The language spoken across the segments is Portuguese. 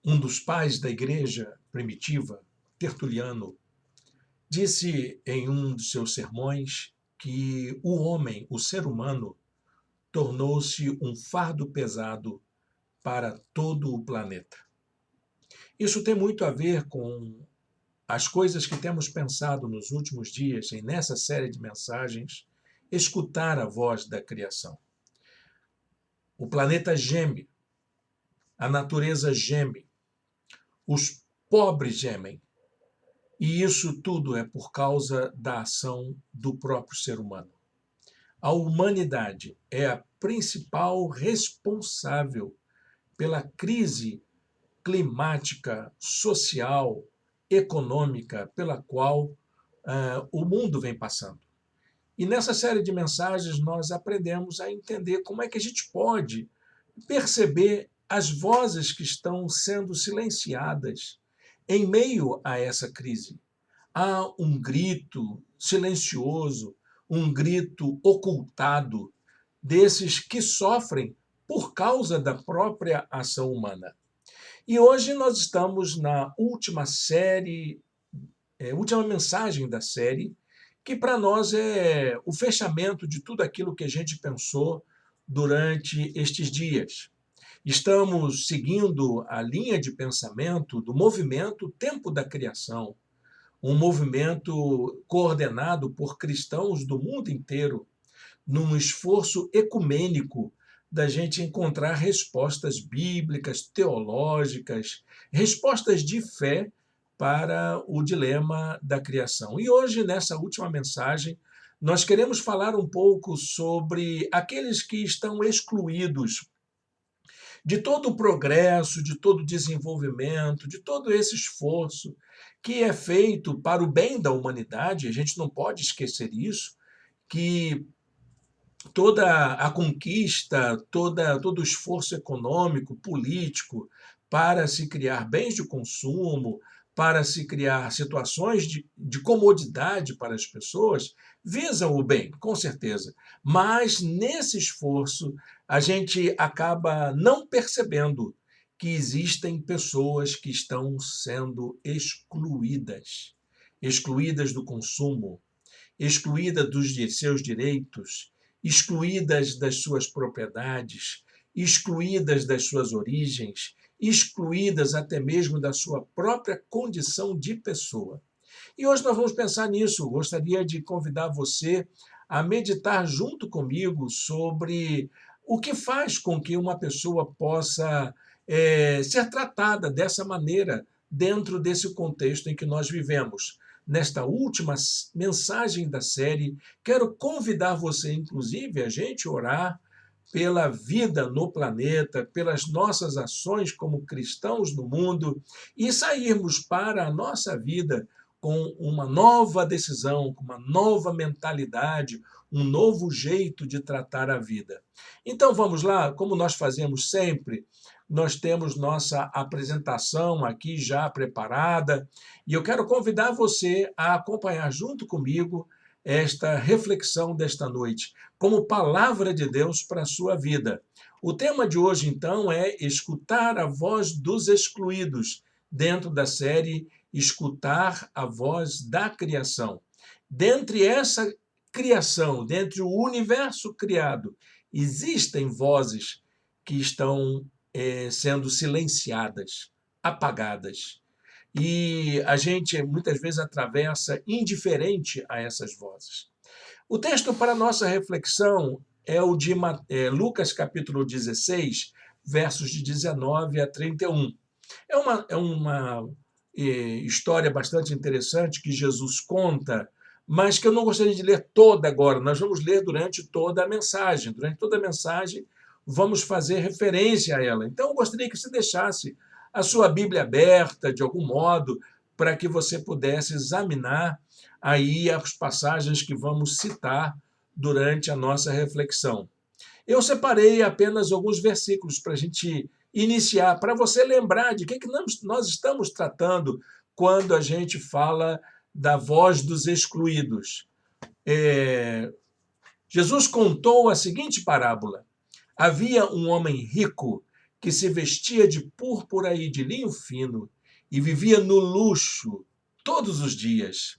Um dos pais da igreja primitiva, Tertuliano, disse em um dos seus sermões que o homem, o ser humano, tornou-se um fardo pesado para todo o planeta. Isso tem muito a ver com as coisas que temos pensado nos últimos dias e nessa série de mensagens, escutar a voz da criação. O planeta geme, a natureza geme, os pobres gemem. E isso tudo é por causa da ação do próprio ser humano. A humanidade é a principal responsável pela crise climática, social, econômica pela qual o mundo vem passando. E nessa série de mensagens nós aprendemos a entender como é que a gente pode perceber as vozes que estão sendo silenciadas em meio a essa crise. Há um grito silencioso, um grito ocultado desses que sofrem por causa da própria ação humana. E hoje nós estamos na última última mensagem da série, que para nós é o fechamento de tudo aquilo que a gente pensou durante estes dias. Estamos seguindo a linha de pensamento do movimento Tempo da Criação, um movimento coordenado por cristãos do mundo inteiro, num esforço ecumênico da gente encontrar respostas bíblicas, teológicas, respostas de fé para o dilema da criação. E hoje, nessa última mensagem, nós queremos falar um pouco sobre aqueles que estão excluídos de todo o progresso, de todo o desenvolvimento, de todo esse esforço que é feito para o bem da humanidade. A gente não pode esquecer isso, que toda a conquista, todo o esforço econômico, político, para se criar bens de consumo, para se criar situações de comodidade para as pessoas, visam o bem, com certeza. Mas, nesse esforço, a gente acaba não percebendo que existem pessoas que estão sendo excluídas, excluídas do consumo, excluídas dos seus direitos, excluídas das suas propriedades, excluídas das suas origens, excluídas até mesmo da sua própria condição de pessoa. E hoje nós vamos pensar nisso. Gostaria de convidar você a meditar junto comigo sobre o que faz com que uma pessoa possa ser tratada dessa maneira dentro desse contexto em que nós vivemos. Nesta última mensagem da série, quero convidar você, inclusive, a gente orar pela vida no planeta, pelas nossas ações como cristãos no mundo e sairmos para a nossa vida com uma nova decisão, com uma nova mentalidade, um novo jeito de tratar a vida. Então vamos lá, como nós fazemos sempre, nós temos nossa apresentação aqui já preparada e eu quero convidar você a acompanhar junto comigo esta reflexão desta noite, como palavra de Deus para a sua vida. O tema de hoje, então, é escutar a voz dos excluídos, dentro da série Escutar a Voz da Criação. Dentre essa criação, dentre o universo criado, existem vozes que estão sendo silenciadas, apagadas. E a gente muitas vezes atravessa indiferente a essas vozes. O texto para nossa reflexão é o de Lucas capítulo 16, versos de 19 a 31. É uma história bastante interessante que Jesus conta, mas que eu não gostaria de ler toda agora. Nós vamos ler durante toda a mensagem. Durante toda a mensagem, vamos fazer referência a ela. Então, eu gostaria que você deixasse a sua Bíblia aberta, de algum modo, para que você pudesse examinar aí as passagens que vamos citar durante a nossa reflexão. Eu separei apenas alguns versículos para a gente iniciar, para você lembrar de que nós estamos tratando quando a gente fala da voz dos excluídos. Jesus contou a seguinte parábola. Havia um homem rico que se vestia de púrpura e de linho fino e vivia no luxo todos os dias.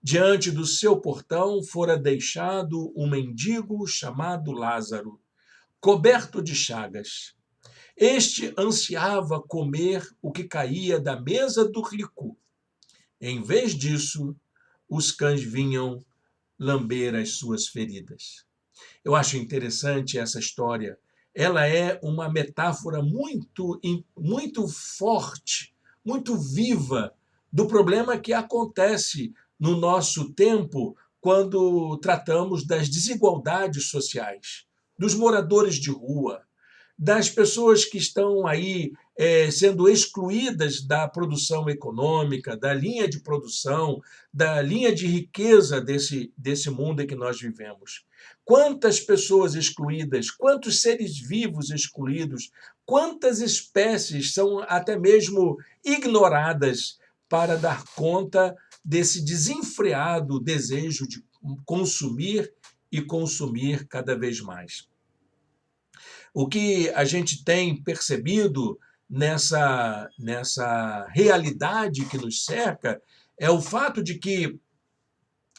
Diante do seu portão fora deixado um mendigo chamado Lázaro, coberto de chagas. Este ansiava comer o que caía da mesa do rico. Em vez disso, os cães vinham lamber as suas feridas. Eu acho interessante essa história. Ela é uma metáfora muito forte, muito viva do problema que acontece no nosso tempo quando tratamos das desigualdades sociais, dos moradores de rua, das pessoas que estão aí sendo excluídas da produção econômica, da linha de produção, da linha de riqueza desse mundo em que nós vivemos. Quantas pessoas excluídas, quantos seres vivos excluídos, quantas espécies são até mesmo ignoradas para dar conta desse desenfreado desejo de consumir e consumir cada vez mais. O que a gente tem percebido nessa realidade que nos cerca é o fato de que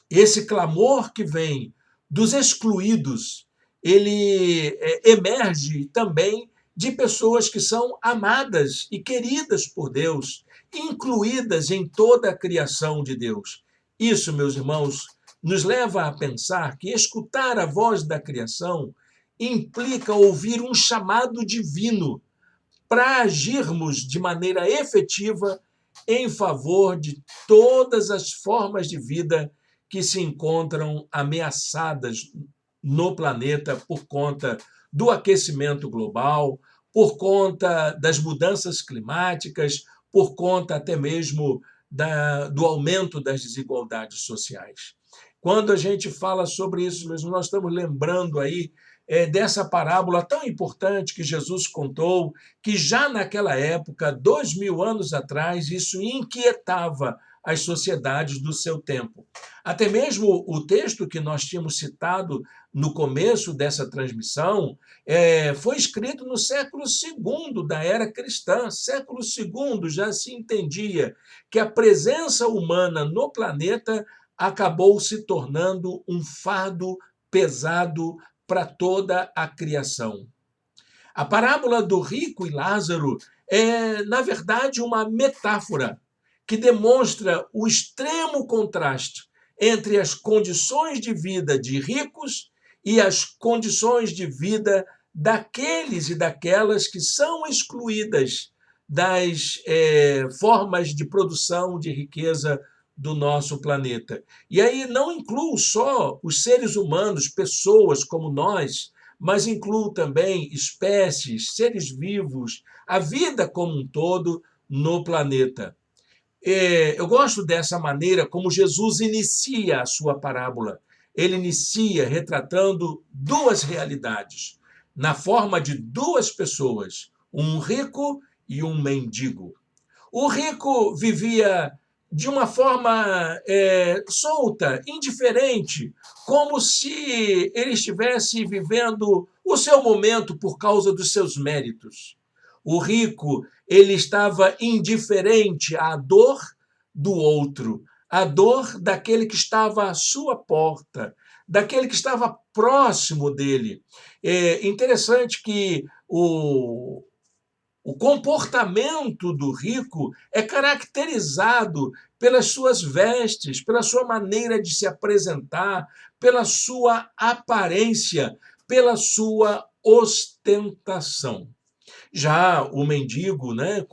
esse clamor que vem dos excluídos, ele emerge também de pessoas que são amadas e queridas por Deus, incluídas em toda a criação de Deus. Isso, meus irmãos, nos leva a pensar que escutar a voz da criação implica ouvir um chamado divino para agirmos de maneira efetiva em favor de todas as formas de vida que se encontram ameaçadas no planeta por conta do aquecimento global, por conta das mudanças climáticas, por conta até mesmo do aumento das desigualdades sociais. Quando a gente fala sobre isso mesmo, nós estamos lembrando aí dessa parábola tão importante que Jesus contou, que já naquela época, 2000 anos atrás, isso inquietava as sociedades do seu tempo. Até mesmo o texto que nós tínhamos citado no começo dessa transmissão foi escrito no século II da era cristã. Século II já se entendia que a presença humana no planeta acabou se tornando um fardo pesado para toda a criação. A parábola do rico e Lázaro é, na verdade, uma metáfora que demonstra o extremo contraste entre as condições de vida de ricos e as condições de vida daqueles e daquelas que são excluídas das formas de produção de riqueza do nosso planeta. E aí não incluo só os seres humanos, pessoas como nós, mas incluo também espécies, seres vivos, a vida como um todo no planeta. Eu gosto dessa maneira como Jesus inicia a sua parábola. Ele inicia retratando duas realidades, na forma de duas pessoas, um rico e um mendigo. O rico vivia de uma forma solta, indiferente, como se ele estivesse vivendo o seu momento por causa dos seus méritos. O rico, ele estava indiferente à dor do outro, à dor daquele que estava à sua porta, daquele que estava próximo dele. É interessante que o comportamento do rico é caracterizado pelas suas vestes, pela sua maneira de se apresentar, pela sua aparência, pela sua ostentação. Já o mendigo, né,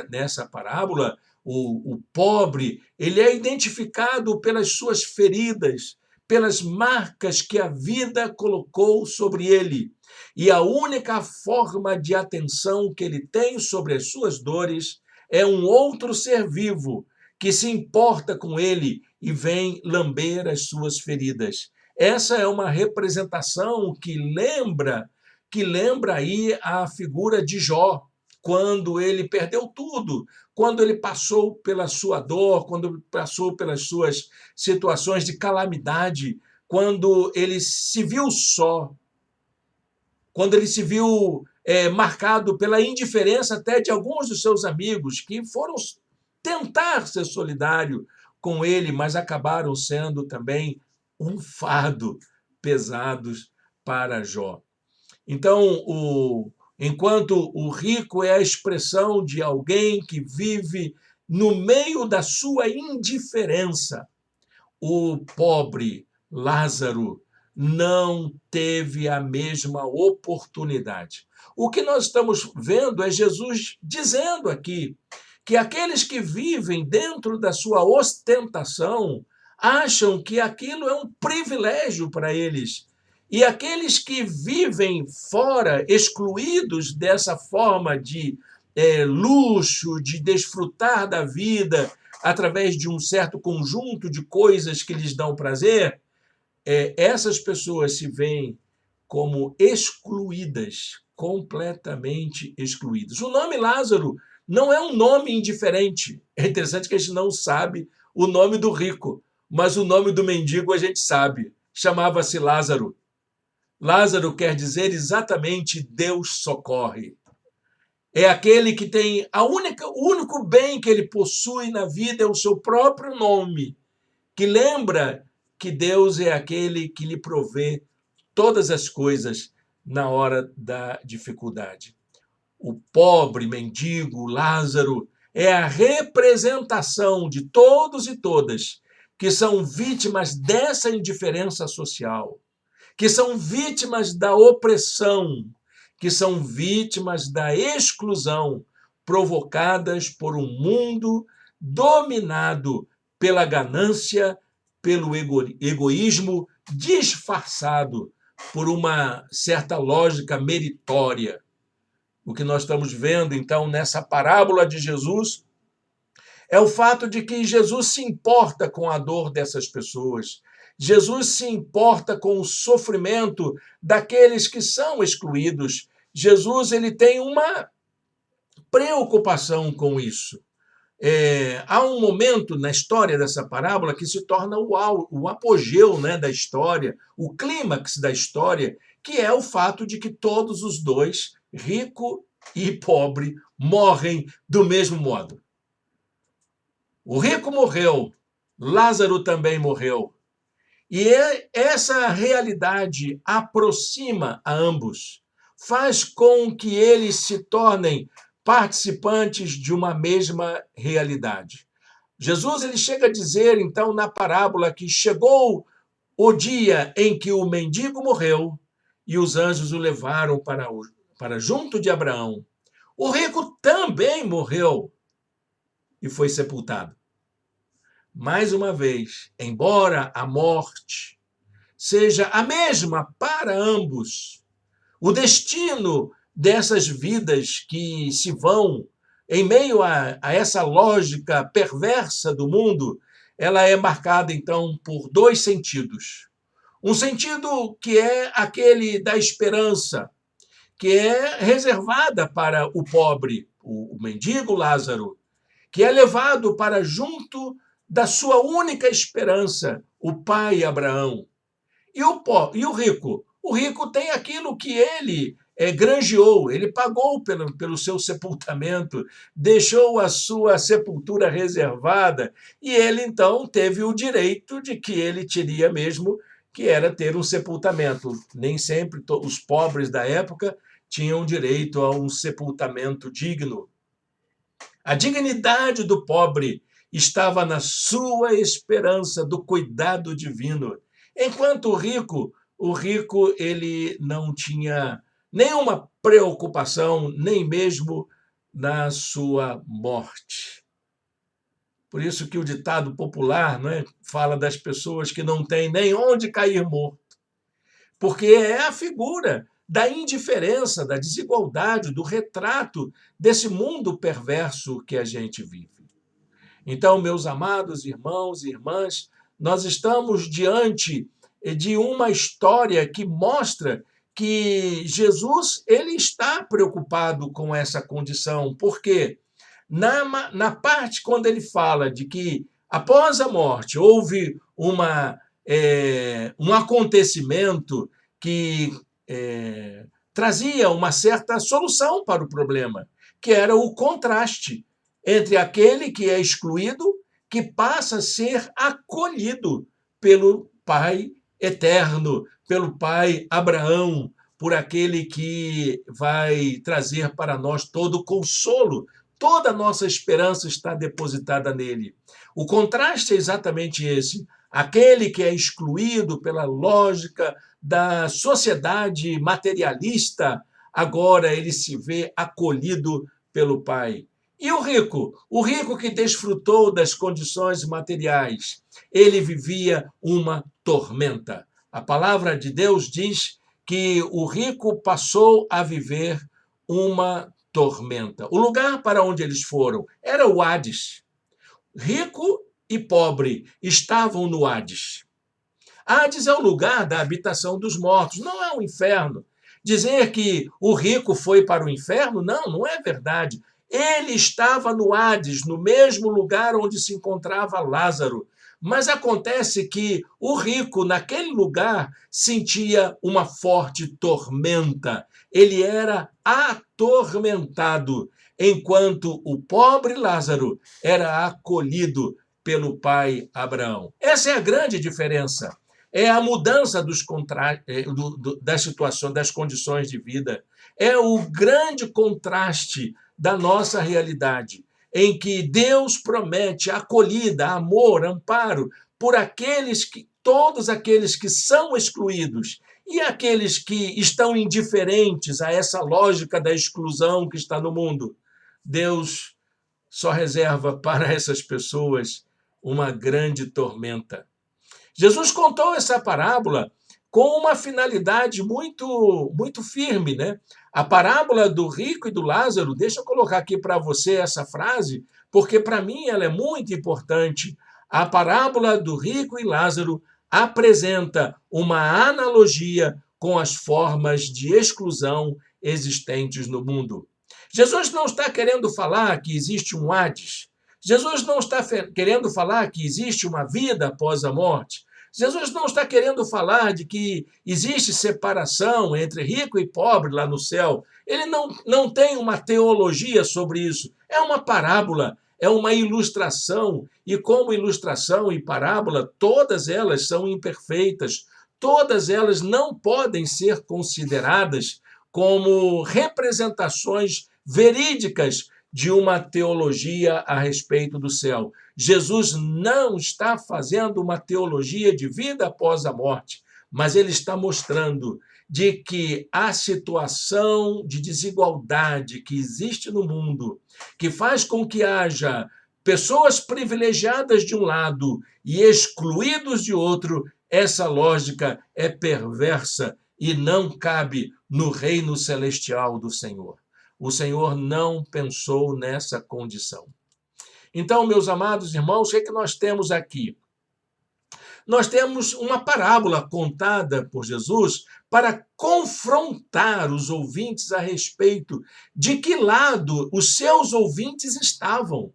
nessa parábola, o pobre, ele é identificado pelas suas feridas, pelas marcas que a vida colocou sobre ele. E a única forma de atenção que ele tem sobre as suas dores é um outro ser vivo que se importa com ele e vem lamber as suas feridas. Essa é uma representação que lembra aí a figura de Jó, quando ele perdeu tudo, quando ele passou pela sua dor, quando passou pelas suas situações de calamidade, quando ele se viu só, quando ele se viu marcado pela indiferença até de alguns dos seus amigos que foram tentar ser solidário com ele, mas acabaram sendo também um fardo pesados para Jó. Então, enquanto o rico é a expressão de alguém que vive no meio da sua indiferença, o pobre Lázaro não teve a mesma oportunidade. O que nós estamos vendo é Jesus dizendo aqui que aqueles que vivem dentro da sua ostentação acham que aquilo é um privilégio para eles. E aqueles que vivem fora, excluídos dessa forma de luxo, de desfrutar da vida através de um certo conjunto de coisas que lhes dão prazer, essas pessoas se veem como excluídas, completamente excluídas. O nome Lázaro não é um nome indiferente. É interessante que a gente não sabe o nome do rico, mas o nome do mendigo a gente sabe. Chamava-se Lázaro. Lázaro quer dizer exatamente Deus socorre. É aquele que tem o único bem que ele possui na vida é o seu próprio nome, que lembra que Deus é aquele que lhe provê todas as coisas na hora da dificuldade. O pobre mendigo Lázaro é a representação de todos e todas que são vítimas dessa indiferença social, que são vítimas da opressão, que são vítimas da exclusão provocadas por um mundo dominado pela ganância, pelo egoísmo, disfarçado por uma certa lógica meritória. O que nós estamos vendo, então, nessa parábola de Jesus é o fato de que Jesus se importa com a dor dessas pessoas. Jesus se importa com o sofrimento daqueles que são excluídos. Jesus ele tem uma preocupação com isso. Há um momento na história dessa parábola que se torna o apogeu, né, da história, o clímax da história, que é o fato de que todos os dois, rico e pobre, morrem do mesmo modo. O rico morreu, Lázaro também morreu. E essa realidade aproxima a ambos, faz com que eles se tornem participantes de uma mesma realidade. Jesus ele chega a dizer, então, na parábola, que chegou o dia em que o mendigo morreu e os anjos o levaram para junto de Abraão. O rico também morreu e foi sepultado. Mais uma vez, embora a morte seja a mesma para ambos, o destino dessas vidas que se vão em meio a essa lógica perversa do mundo, ela é marcada, então, por dois sentidos. Um sentido que é aquele da esperança, que é reservada para o pobre, o mendigo Lázaro, que é levado para junto da sua única esperança, o pai Abraão. E o rico? O rico tem aquilo que ele granjeou, ele pagou pelo seu sepultamento, deixou a sua sepultura reservada, e ele então teve o direito de que ele teria mesmo, que era ter um sepultamento. Nem sempre os pobres da época tinham direito a um sepultamento digno. A dignidade do pobre estava na sua esperança do cuidado divino, enquanto o rico ele não tinha nenhuma preocupação, nem mesmo na sua morte. Por isso que o ditado popular, não é, fala das pessoas que não têm nem onde cair morto, porque é a figura da indiferença, da desigualdade, do retrato desse mundo perverso que a gente vive. Então, meus amados irmãos e irmãs, nós estamos diante de uma história que mostra que Jesus ele está preocupado com essa condição. Por quê? Na parte quando ele fala de que após a morte houve um acontecimento que trazia uma certa solução para o problema, que era o contraste entre aquele que é excluído, que passa a ser acolhido pelo Pai eterno, pelo Pai Abraão, por aquele que vai trazer para nós todo o consolo. Toda a nossa esperança está depositada nele. O contraste é exatamente esse. Aquele que é excluído pela lógica da sociedade materialista, agora ele se vê acolhido pelo Pai. E o rico? O rico que desfrutou das condições materiais, ele vivia uma tormenta. A palavra de Deus diz que o rico passou a viver uma tormenta. O lugar para onde eles foram era o Hades. Rico e pobre estavam no Hades. Hades é o lugar da habitação dos mortos, não é o inferno. Dizer que o rico foi para o inferno, não é verdade. Ele estava no Hades, no mesmo lugar onde se encontrava Lázaro. Mas acontece que o rico, naquele lugar, sentia uma forte tormenta. Ele era atormentado, enquanto o pobre Lázaro era acolhido pelo pai Abraão. Essa é a grande diferença. É a mudança das situações, das condições de vida. É o grande contraste da nossa realidade, em que Deus promete acolhida, amor, amparo por todos aqueles que são excluídos e aqueles que estão indiferentes a essa lógica da exclusão que está no mundo. Deus só reserva para essas pessoas uma grande tormenta. Jesus contou essa parábola com uma finalidade muito firme, né? A parábola do rico e do Lázaro, deixa eu colocar aqui para você essa frase, porque para mim ela é muito importante. A parábola do rico e Lázaro apresenta uma analogia com as formas de exclusão existentes no mundo. Jesus não está querendo falar que existe um Hades. Jesus não está querendo falar que existe uma vida após a morte. Jesus não está querendo falar de que existe separação entre rico e pobre lá no céu. Ele não tem uma teologia sobre isso. É uma parábola, é uma ilustração. E como ilustração e parábola, todas elas são imperfeitas. Todas elas não podem ser consideradas como representações verídicas de uma teologia a respeito do céu. Jesus não está fazendo uma teologia de vida após a morte, mas ele está mostrando de que a situação de desigualdade que existe no mundo, que faz com que haja pessoas privilegiadas de um lado e excluídos de outro, essa lógica é perversa e não cabe no reino celestial do Senhor. O Senhor não pensou nessa condição. Então, meus amados irmãos, o que é que nós temos aqui? Nós temos uma parábola contada por Jesus para confrontar os ouvintes a respeito de que lado os seus ouvintes estavam.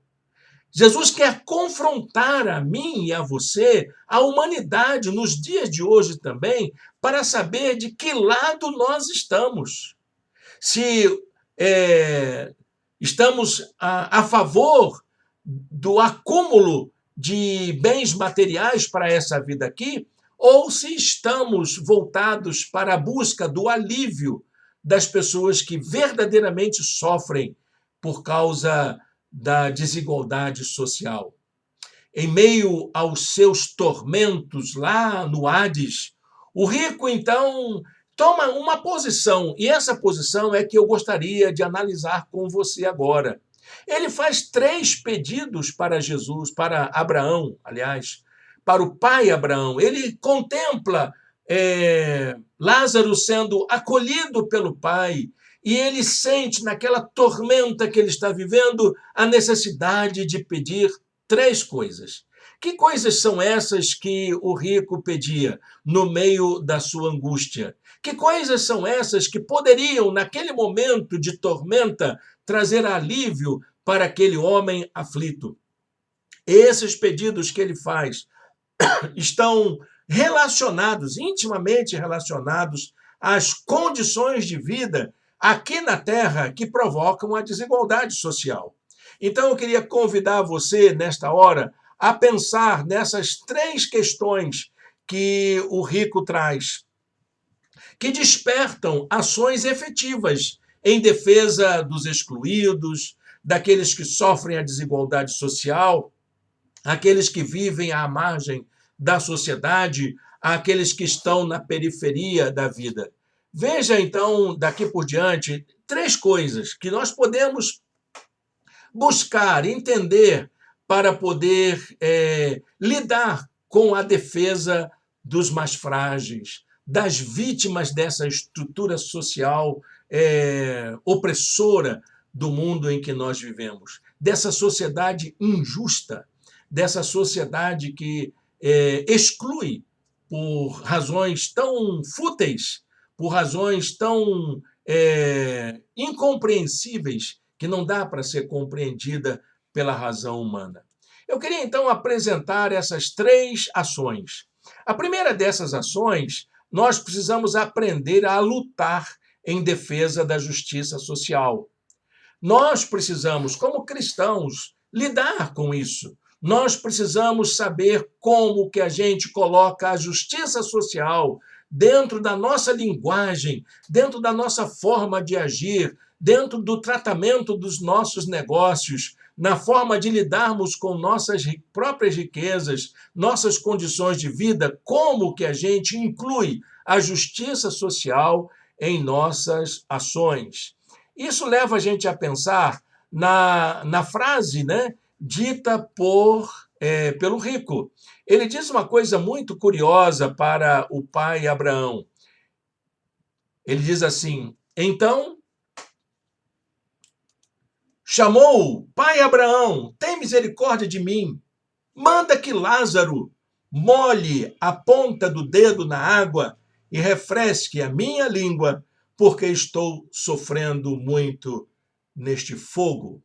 Jesus quer confrontar a mim e a você, a humanidade, nos dias de hoje também, para saber de que lado nós estamos. Se estamos a favor do acúmulo de bens materiais para essa vida aqui, ou se estamos voltados para a busca do alívio das pessoas que verdadeiramente sofrem por causa da desigualdade social. Em meio aos seus tormentos lá no Hades, o rico, então, toma uma posição, e essa posição é que eu gostaria de analisar com você agora. Ele faz 3 pedidos para Jesus, para Abraão, aliás, para o pai Abraão. Ele contempla Lázaro sendo acolhido pelo pai, e ele sente naquela tormenta que ele está vivendo a necessidade de pedir 3 coisas. Que coisas são essas que o rico pedia no meio da sua angústia? Que coisas são essas que poderiam, naquele momento de tormenta, trazer alívio para aquele homem aflito? Esses pedidos que ele faz estão relacionados, intimamente relacionados, as condições de vida aqui na Terra que provocam a desigualdade social. Então, eu queria convidar você, nesta hora, a pensar nessas três questões que o Rico traz, que despertam ações efetivas em defesa dos excluídos, daqueles que sofrem a desigualdade social, aqueles que vivem à margem da sociedade, aqueles que estão na periferia da vida. Veja, então, daqui por diante, três coisas que nós podemos buscar, entender, para poder lidar com a defesa dos mais frágeis, das vítimas dessa estrutura social opressora do mundo em que nós vivemos, dessa sociedade injusta, dessa sociedade que exclui por razões tão fúteis, por razões tão incompreensíveis, que não dá para ser compreendida pela razão humana. Eu queria, então, apresentar essas três ações. A primeira dessas ações, nós precisamos aprender a lutar em defesa da justiça social. Nós precisamos, como cristãos, lidar com isso. Nós precisamos saber como que a gente coloca a justiça social dentro da nossa linguagem, dentro da nossa forma de agir, dentro do tratamento dos nossos negócios, na forma de lidarmos com nossas próprias riquezas, nossas condições de vida, como que a gente inclui a justiça social em nossas ações. Isso leva a gente a pensar na frase, né, dita pelo Rico. Ele diz uma coisa muito curiosa para o pai Abraão. Ele diz assim: então chamou: pai Abraão, tem misericórdia de mim. Manda que Lázaro molhe a ponta do dedo na água e refresque a minha língua, porque estou sofrendo muito neste fogo.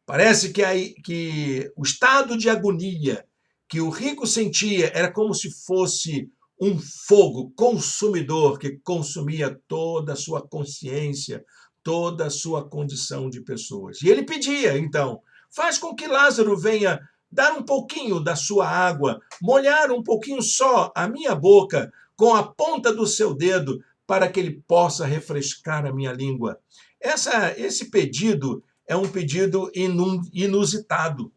Parece que o estado de agonia que o rico sentia era como se fosse um fogo consumidor que consumia toda a sua consciência, toda a sua condição de pessoas. E ele pedia, então, faz com que Lázaro venha dar um pouquinho da sua água, molhar um pouquinho só a minha boca com a ponta do seu dedo, para que ele possa refrescar a minha língua. Esse pedido é um pedido inusitado,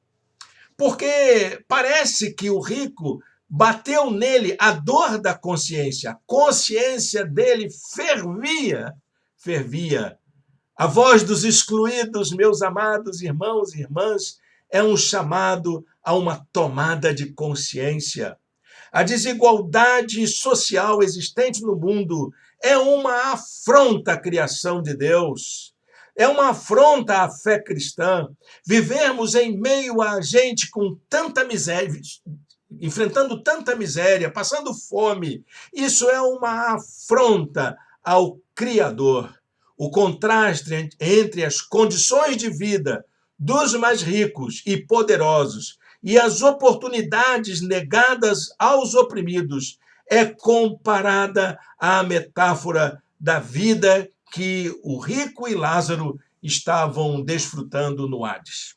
porque parece que o rico bateu nele a dor da consciência. A consciência dele fervia. A voz dos excluídos, meus amados irmãos e irmãs, é um chamado a uma tomada de consciência. A desigualdade social existente no mundo é uma afronta à criação de Deus. É uma afronta à fé cristã. Vivermos em meio a gente com tanta miséria, enfrentando tanta miséria, passando fome, isso é uma afronta ao Criador. O contraste entre as condições de vida dos mais ricos e poderosos e as oportunidades negadas aos oprimidos é comparada à metáfora da vida que o rico e Lázaro estavam desfrutando no Hades.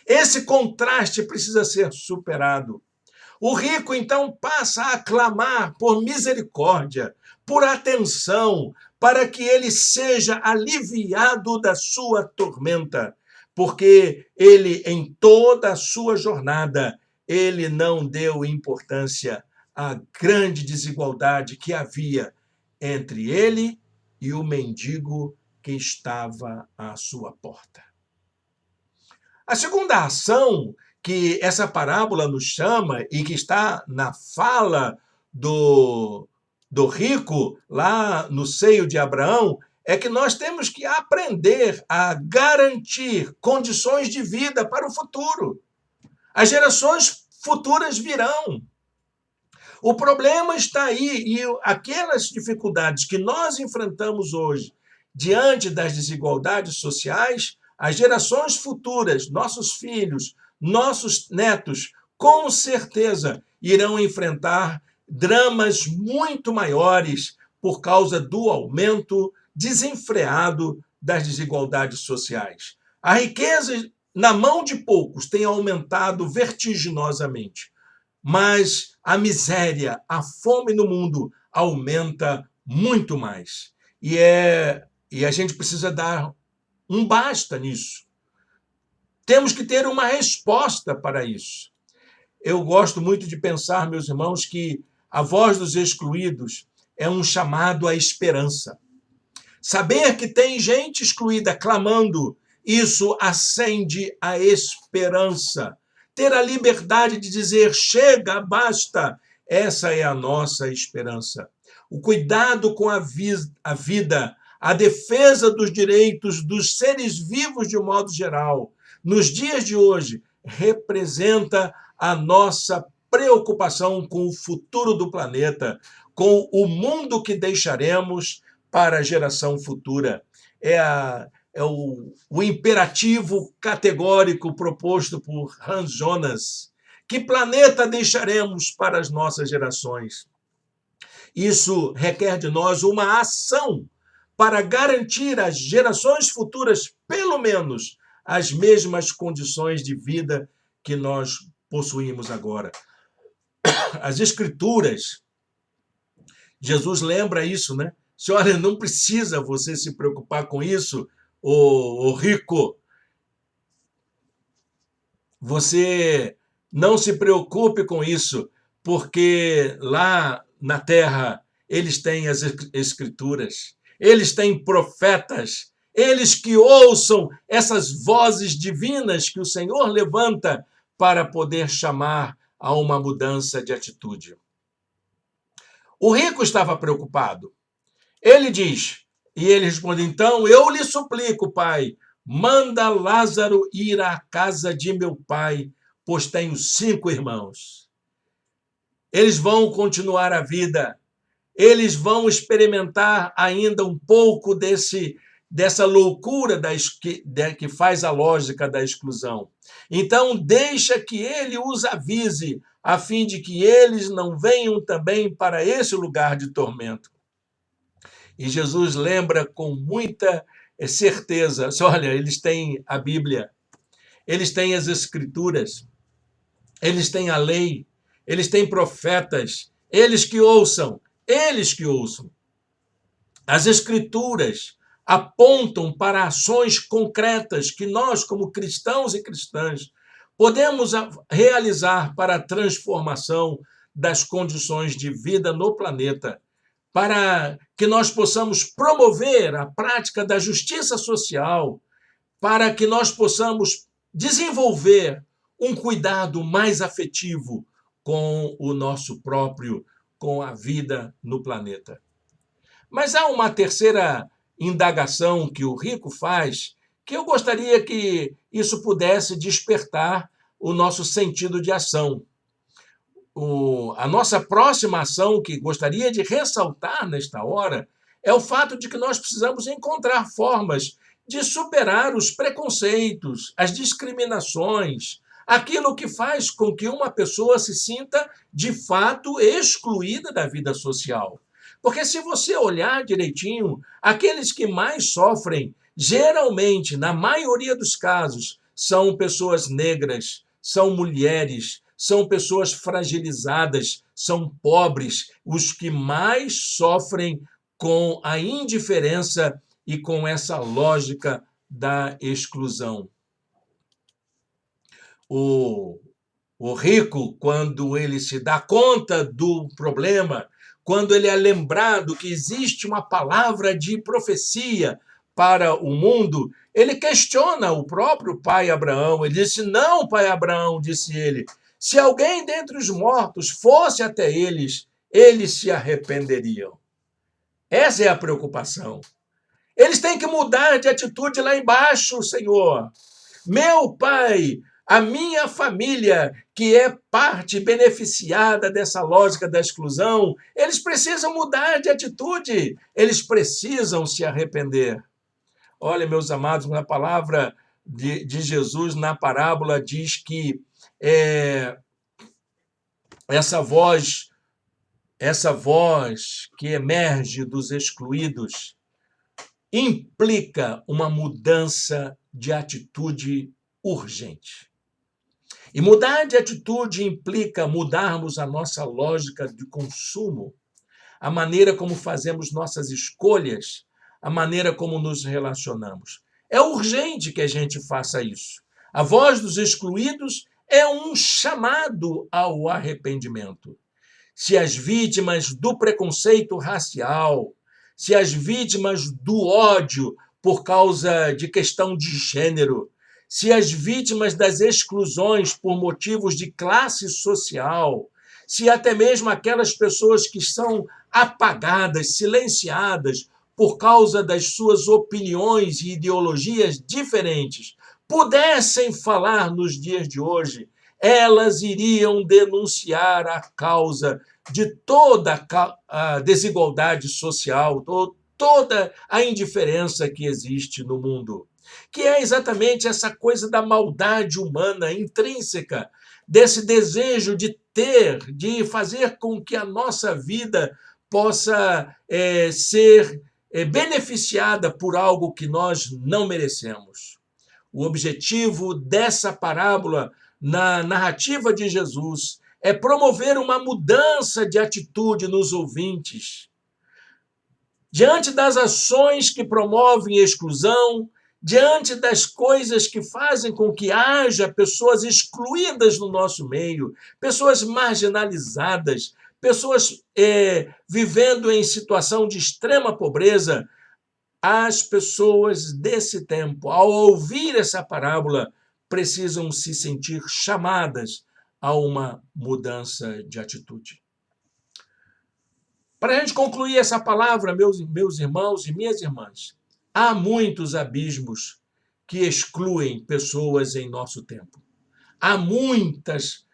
Esse contraste precisa ser superado. O rico, então, passa a clamar por misericórdia, por atenção, para que ele seja aliviado da sua tormenta, porque ele, em toda a sua jornada, ele não deu importância à grande desigualdade que havia entre ele e o mendigo que estava à sua porta. A segunda ação que essa parábola nos chama e que está na fala do rico lá no seio de Abraão é que nós temos que aprender a garantir condições de vida para o futuro. As gerações futuras virão. O problema está aí, e aquelas dificuldades que nós enfrentamos hoje diante das desigualdades sociais, as gerações futuras, nossos filhos, nossos netos, com certeza irão enfrentar dramas muito maiores, por causa do aumento desenfreado das desigualdades sociais. A riqueza na mão de poucos tem aumentado vertiginosamente, mas a miséria, a fome no mundo aumenta muito mais. E a gente precisa dar um basta nisso. Temos que ter uma resposta para isso. Eu gosto muito de pensar, meus irmãos, que a voz dos excluídos é um chamado à esperança. Saber que tem gente excluída clamando, isso acende a esperança. Ter a liberdade de dizer, chega, basta, essa é a nossa esperança. O cuidado com a vida, a defesa dos direitos dos seres vivos de um modo geral, nos dias de hoje, representa a nossa preocupação com o futuro do planeta, com o mundo que deixaremos para a geração futura. É o imperativo categórico proposto por Hans Jonas. Que planeta deixaremos para as nossas gerações? Isso requer de nós uma ação para garantir às gerações futuras, pelo menos, as mesmas condições de vida que nós possuímos agora. As Escrituras, Jesus lembra isso, né? Senhora, não precisa você se preocupar com isso, ô rico. Você não se preocupe com isso, porque lá na terra eles têm as Escrituras, eles têm profetas, eles que ouçam essas vozes divinas que o Senhor levanta para poder chamar a uma mudança de atitude. O rico estava preocupado. Ele diz, e ele responde, então, eu lhe suplico, pai, manda Lázaro ir à casa de meu pai, pois tenho 5 irmãos. Eles vão continuar a vida, eles vão experimentar ainda um pouco dessa loucura que faz a lógica da exclusão. Então, deixa que ele os avise, a fim de que eles não venham também para esse lugar de tormento. E Jesus lembra com muita certeza, olha, eles têm a Bíblia, eles têm as Escrituras, eles têm a lei, eles têm profetas, eles que ouçam. As Escrituras apontam para ações concretas que nós, como cristãos e cristãs, podemos realizar para a transformação das condições de vida no planeta, para que nós possamos promover a prática da justiça social, para que nós possamos desenvolver um cuidado mais afetivo com o nosso próprio, com a vida no planeta. Mas há uma terceira indagação que o rico faz, que eu gostaria que isso pudesse despertar o nosso sentido de ação. A nossa próxima ação, que gostaria de ressaltar nesta hora, é o fato de que nós precisamos encontrar formas de superar os preconceitos, as discriminações, aquilo que faz com que uma pessoa se sinta, de fato, excluída da vida social. Porque se você olhar direitinho, aqueles que mais sofrem, geralmente, na maioria dos casos, são pessoas negras, são mulheres, são pessoas fragilizadas, são pobres, os que mais sofrem com a indiferença e com essa lógica da exclusão. O rico, quando ele se dá conta do problema, quando ele é lembrado que existe uma palavra de profecia para o mundo, ele questiona o próprio pai Abraão. Ele disse, não, pai Abraão, disse ele, se alguém dentre os mortos fosse até eles, eles se arrependeriam. Essa é a preocupação. Eles têm que mudar de atitude lá embaixo, Senhor. Meu pai, a minha família, que é parte beneficiada dessa lógica da exclusão, eles precisam mudar de atitude, eles precisam se arrepender. Olha, meus amados, na palavra de Jesus, na parábola, diz que essa voz essa voz que emerge dos excluídos implica uma mudança de atitude urgente. E mudar de atitude implica mudarmos a nossa lógica de consumo, a maneira como fazemos nossas escolhas, a maneira como nos relacionamos. É urgente que a gente faça isso. A voz dos excluídos é um chamado ao arrependimento. Se as vítimas do preconceito racial, se as vítimas do ódio por causa de questão de gênero, se as vítimas das exclusões por motivos de classe social, se até mesmo aquelas pessoas que são apagadas, silenciadas por causa das suas opiniões e ideologias diferentes, pudessem falar nos dias de hoje, elas iriam denunciar a causa de toda a desigualdade social, toda a indiferença que existe no mundo, que é exatamente essa coisa da maldade humana intrínseca, desse desejo de ter, de fazer com que a nossa vida possa ser beneficiada por algo que nós não merecemos. O objetivo dessa parábola na narrativa de Jesus é promover uma mudança de atitude nos ouvintes. Diante das ações que promovem exclusão, diante das coisas que fazem com que haja pessoas excluídas no nosso meio, pessoas marginalizadas, pessoas vivendo em situação de extrema pobreza, as pessoas desse tempo, ao ouvir essa parábola, precisam se sentir chamadas a uma mudança de atitude. Para a gente concluir essa palavra, meus irmãos e minhas irmãs, há muitos abismos que excluem pessoas em nosso tempo. Há muitas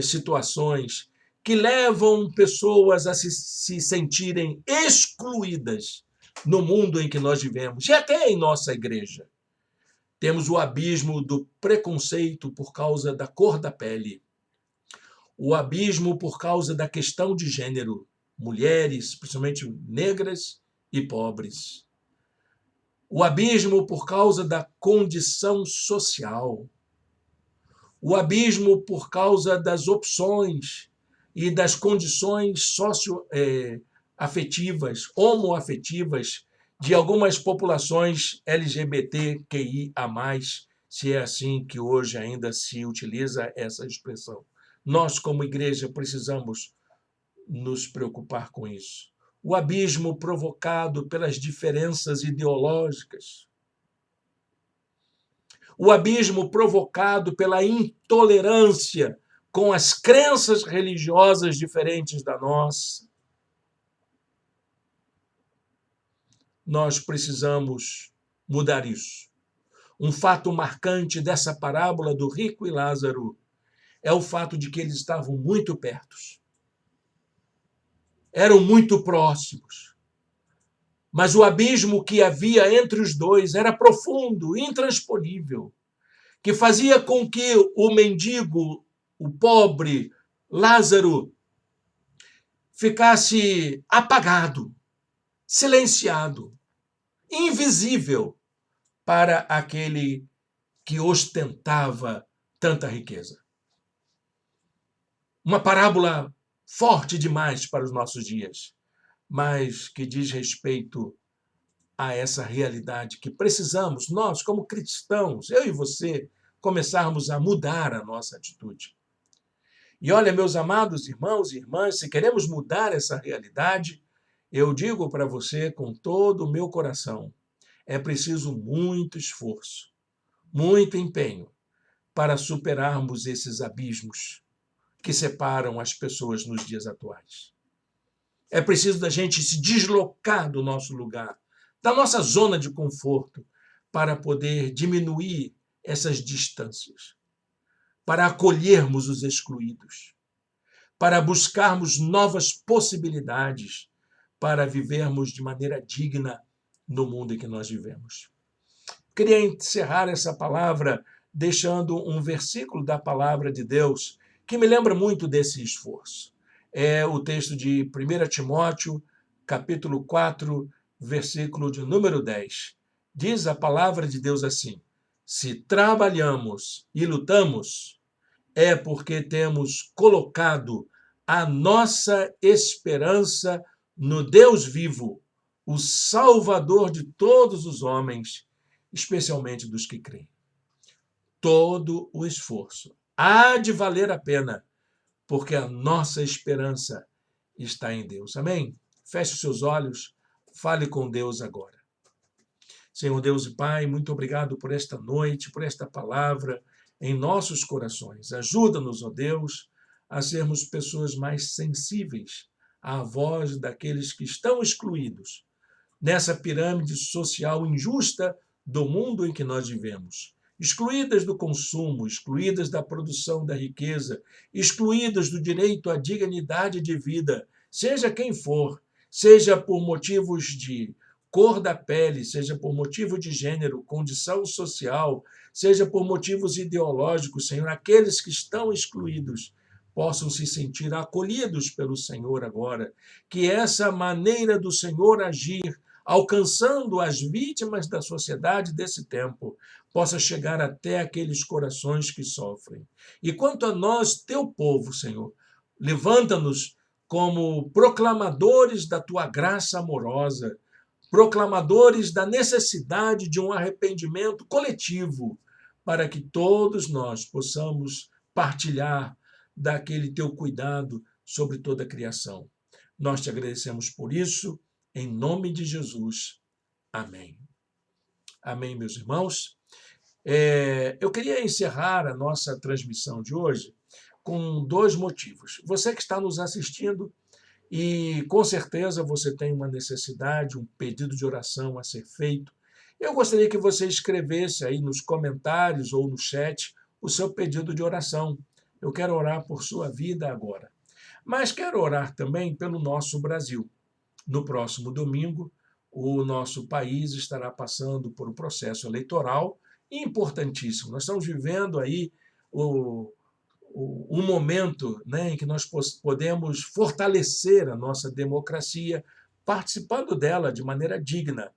situações que levam pessoas a se sentirem excluídas no mundo em que nós vivemos, e até em nossa igreja. Temos o abismo do preconceito por causa da cor da pele, o abismo por causa da questão de gênero, mulheres, principalmente negras e pobres, o abismo por causa da condição social, o abismo por causa das opções e das condições socioafetivas, homoafetivas de algumas populações LGBTQIA+, se é assim que hoje ainda se utiliza essa expressão. Nós, como igreja, precisamos nos preocupar com isso. O abismo provocado pelas diferenças ideológicas, o abismo provocado pela intolerância com as crenças religiosas diferentes da nossa. Nós precisamos mudar isso. Um fato marcante dessa parábola do rico e Lázaro é o fato de que eles estavam muito perto. Eram muito próximos. Mas o abismo que havia entre os dois era profundo, intransponível, que fazia com que o mendigo, o pobre Lázaro, ficasse apagado, silenciado, invisível para aquele que ostentava tanta riqueza. Uma parábola forte demais para os nossos dias, mas que diz respeito a essa realidade que precisamos, nós, como cristãos, eu e você, começarmos a mudar a nossa atitude. E olha, meus amados irmãos e irmãs, se queremos mudar essa realidade, eu digo para você com todo o meu coração, é preciso muito esforço, muito empenho para superarmos esses abismos que separam as pessoas nos dias atuais. É preciso da gente se deslocar do nosso lugar, da nossa zona de conforto, para poder diminuir essas distâncias, para acolhermos os excluídos, para buscarmos novas possibilidades, para vivermos de maneira digna no mundo em que nós vivemos. Queria encerrar essa palavra deixando um versículo da palavra de Deus que me lembra muito desse esforço. é o texto de 1 Timóteo, capítulo 4, versículo de número 10. Diz a palavra de Deus assim: se trabalhamos e lutamos, é porque temos colocado a nossa esperança no Deus vivo, o Salvador de todos os homens, especialmente dos que creem. Todo o esforço há de valer a pena, porque a nossa esperança está em Deus. Amém? Feche os seus olhos, fale com Deus agora. Senhor Deus e Pai, muito obrigado por esta noite, por esta palavra em nossos corações. Ajuda-nos, ó Deus, a sermos pessoas mais sensíveis à voz daqueles que estão excluídos nessa pirâmide social injusta do mundo em que nós vivemos. Excluídas do consumo, excluídas da produção da riqueza, excluídas do direito à dignidade de vida, seja quem for, seja por motivos de cor da pele, seja por motivo de gênero, condição social, seja por motivos ideológicos, Senhor, aqueles que estão excluídos possam se sentir acolhidos pelo Senhor agora, que essa maneira do Senhor agir, alcançando as vítimas da sociedade desse tempo, possa chegar até aqueles corações que sofrem. E quanto a nós, teu povo, Senhor, levanta-nos como proclamadores da tua graça amorosa, proclamadores da necessidade de um arrependimento coletivo, para que todos nós possamos partilhar daquele teu cuidado sobre toda a criação. Nós te agradecemos por isso, em nome de Jesus. Amém. Amém, meus irmãos. Eu queria encerrar a nossa transmissão de hoje com dois motivos. Você que está nos assistindo, e com certeza você tem uma necessidade, um pedido de oração a ser feito, eu gostaria que você escrevesse aí nos comentários ou no chat o seu pedido de oração. Eu quero orar por sua vida agora. Mas quero orar também pelo nosso Brasil. No próximo domingo, o nosso país estará passando por um processo eleitoral importantíssimo. Nós estamos vivendo aí um momento, né, em que nós podemos fortalecer a nossa democracia, participando dela de maneira digna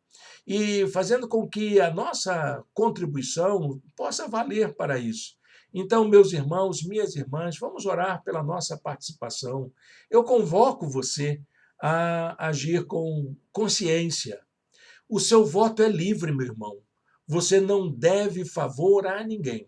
e fazendo com que a nossa contribuição possa valer para isso. Então, meus irmãos, minhas irmãs, vamos orar pela nossa participação. Eu convoco você a agir com consciência. O seu voto é livre, meu irmão. Você não deve favor a ninguém.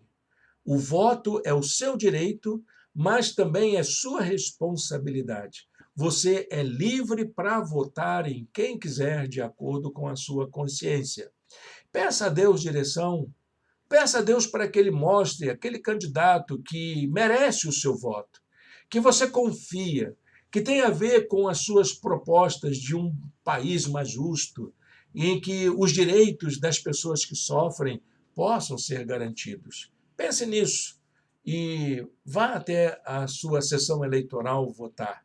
O voto é o seu direito, mas também é sua responsabilidade. Você é livre para votar em quem quiser, de acordo com a sua consciência. Peça a Deus direção. Peça a Deus para que Ele mostre aquele candidato que merece o seu voto, que você confia, que tem a ver com as suas propostas de um país mais justo, em que os direitos das pessoas que sofrem possam ser garantidos. Pense nisso e vá até a sua sessão eleitoral votar.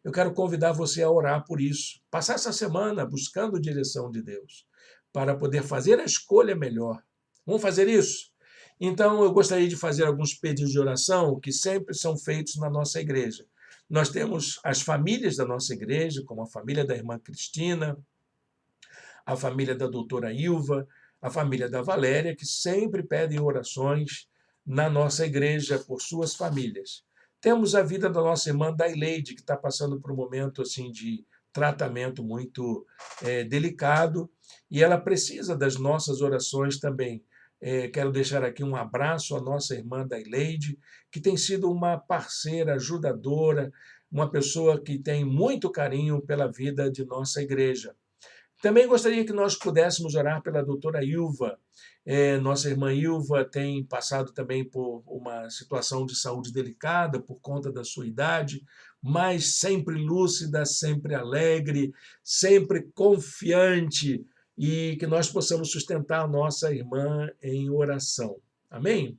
Eu quero convidar você a orar por isso, passar essa semana buscando direção de Deus, para poder fazer a escolha melhor. Vamos fazer isso? Então, eu gostaria de fazer alguns pedidos de oração que sempre são feitos na nossa igreja. Nós temos as famílias da nossa igreja, como a família da irmã Cristina, a família da doutora Ilva, a família da Valéria, que sempre pedem orações na nossa igreja por suas famílias. Temos a vida da nossa irmã Daileide, que está passando por um momento assim de tratamento muito delicado, e ela precisa das nossas orações também. Quero deixar aqui um abraço à nossa irmã Daileide, que tem sido uma parceira, ajudadora, uma pessoa que tem muito carinho pela vida de nossa igreja. Também gostaria que nós pudéssemos orar pela doutora Ilva. Nossa irmã Ilva tem passado também por uma situação de saúde delicada por conta da sua idade, mas sempre lúcida, sempre alegre, sempre confiante, e que nós possamos sustentar a nossa irmã em oração. Amém?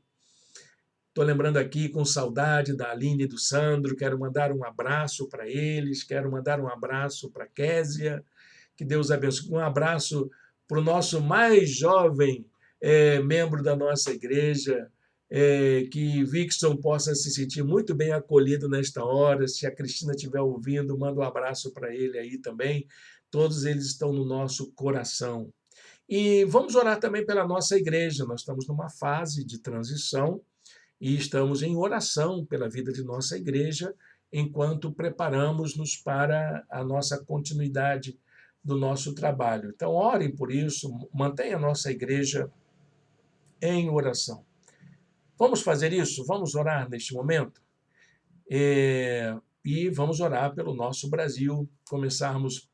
Estou lembrando aqui com saudade da Aline e do Sandro, quero mandar um abraço para eles, quero mandar um abraço para a Késia, que Deus abençoe. Um abraço para o nosso mais jovem membro da nossa igreja, que Vixson possa se sentir muito bem acolhido nesta hora. Se a Cristina estiver ouvindo, manda um abraço para ele aí também. Todos eles estão no nosso coração. E vamos orar também pela nossa igreja. Nós estamos numa fase de transição e estamos em oração pela vida de nossa igreja, enquanto preparamos-nos para a nossa continuidade do nosso trabalho. Então, orem por isso, mantenha a nossa igreja em oração. Vamos fazer isso? Vamos orar neste momento? E vamos orar pelo nosso Brasil, começarmos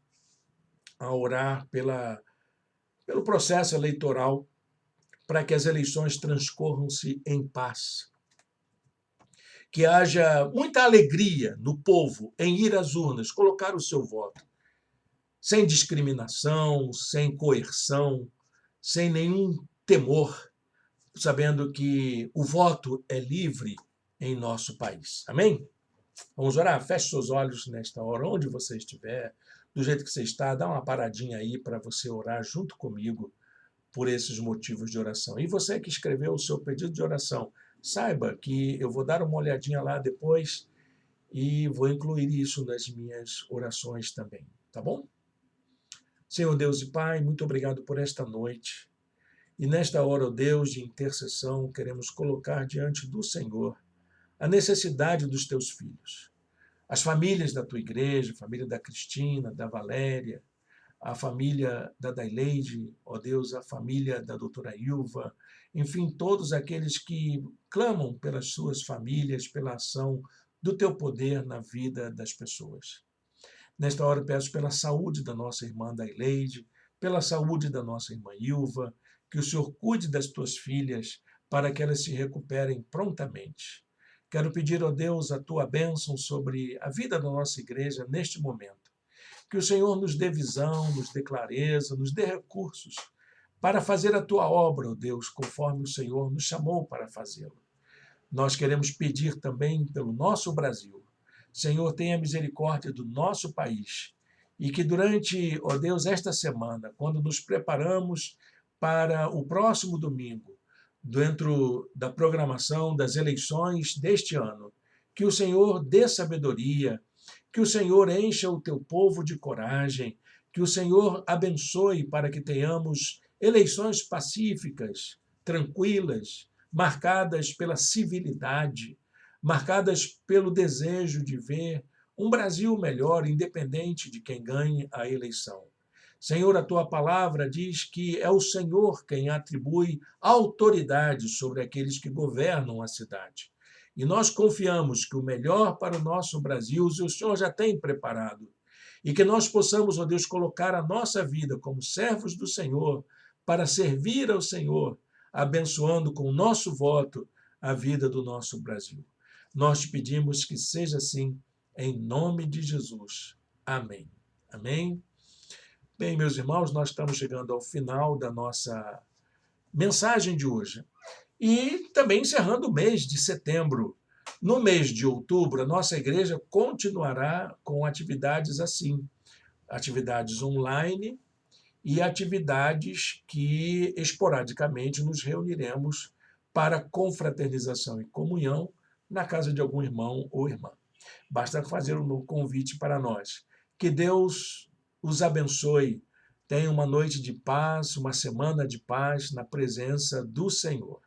a orar pelo processo eleitoral, para que as eleições transcorram-se em paz. Que haja muita alegria no povo em ir às urnas, colocar o seu voto, sem discriminação, sem coerção, sem nenhum temor, sabendo que o voto é livre em nosso país. Amém? Vamos orar? Feche seus olhos nesta hora, onde você estiver, do jeito que você está, dá uma paradinha aí para você orar junto comigo por esses motivos de oração. E você que escreveu o seu pedido de oração, saiba que eu vou dar uma olhadinha lá depois e vou incluir isso nas minhas orações também, tá bom? Senhor Deus e Pai, muito obrigado por esta noite. E nesta hora, ó Deus de intercessão, queremos colocar diante do Senhor a necessidade dos teus filhos. As famílias da tua igreja, a família da Cristina, da Valéria, a família da Daileide, ó Deus, a família da doutora Ilva, enfim, todos aqueles que clamam pelas suas famílias, pela ação do teu poder na vida das pessoas. Nesta hora, peço pela saúde da nossa irmã Daileide, pela saúde da nossa irmã Ilva, que o Senhor cuide das tuas filhas para que elas se recuperem prontamente. Quero pedir, ó Deus, a tua bênção sobre a vida da nossa igreja neste momento. Que o Senhor nos dê visão, nos dê clareza, nos dê recursos para fazer a tua obra, ó Deus, conforme o Senhor nos chamou para fazê-lo. Nós queremos pedir também pelo nosso Brasil. Senhor, tenha misericórdia do nosso país e que durante, ó Deus, esta semana, quando nos preparamos para o próximo domingo, dentro da programação das eleições deste ano, que o Senhor dê sabedoria, que o Senhor encha o teu povo de coragem, que o Senhor abençoe para que tenhamos eleições pacíficas, tranquilas, marcadas pela civilidade, marcadas pelo desejo de ver um Brasil melhor, independente de quem ganhe a eleição. Senhor, a tua palavra diz que é o Senhor quem atribui autoridade sobre aqueles que governam a cidade. E nós confiamos que o melhor para o nosso Brasil o Senhor já tem preparado. E que nós possamos, ó Deus, colocar a nossa vida como servos do Senhor para servir ao Senhor, abençoando com o nosso voto a vida do nosso Brasil. Nós te pedimos que seja assim, em nome de Jesus. Amém. Amém. Bem, meus irmãos, nós estamos chegando ao final da nossa mensagem de hoje. E também encerrando o mês de setembro. No mês de outubro, a nossa igreja continuará com atividades assim, atividades online e atividades que esporadicamente nos reuniremos para confraternização e comunhão na casa de algum irmão ou irmã. Basta fazer um convite para nós. Que Deus os abençoe. Tenha uma noite de paz, uma semana de paz na presença do Senhor.